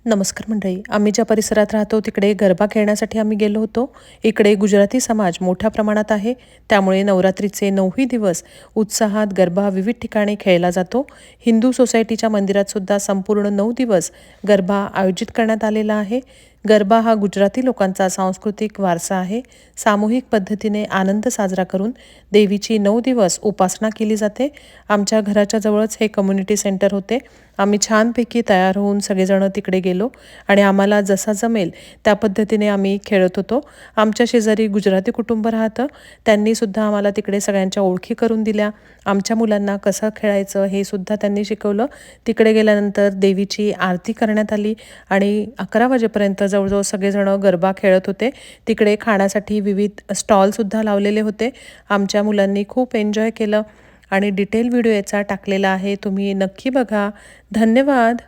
नमस्कार मंडळी. आम्ही ज्या परिसरात राहतो तिकडे गरबा खेळण्यासाठी आम्ही गेलो होतो. इकडे गुजराती समाज मोठ्या प्रमाणात आहे, त्यामुळे नवरात्रीचे 9ही दिवस उत्साहात गरबा विविध ठिकाणी खेळला जातो. हिंदू सोसायटीच्या मंदिरात सुद्धा संपूर्ण 9 दिवस गरबा आयोजित करण्यात आलेला आहे. गरबा हा गुजराती लोकांचा सांस्कृतिक वारसा आहे. सामूहिक पद्धतीने आनंद साजरा करून देवीची 9 दिवस उपासना केली जाते. आमच्या घराच्या जवळच हे कम्युनिटी सेंटर होते. आम्ही छानपैकी तयार होऊन सगळेजण तिकडे गेलो आणि आम्हाला जसा जमेल त्या पद्धतीने आम्ही खेळत होतो. आमच्या शेजारी गुजराती कुटुंब राहतं, त्यांनी सुद्धा आम्हाला तिकडे सगळ्यांच्या ओळखी करून दिल्या. आमच्या मुलांना कसं खेळायचं हे सुद्धा त्यांनी शिकवलं. तिकडे गेल्यानंतर देवीची आरती करण्यात आली आणि 11 वाजेपर्यंत जवळजवळ सगळेजण गरबा खेळत होते. तिकडे खाण्यासाठी विविध स्टॉलसुद्धा लावलेले होते. आमच्या मुलांनी खूप एन्जॉय केलं आणि डिटेल व्हिडिओ याचा टाकलेला आहे, तुम्ही नक्की बघा. धन्यवाद.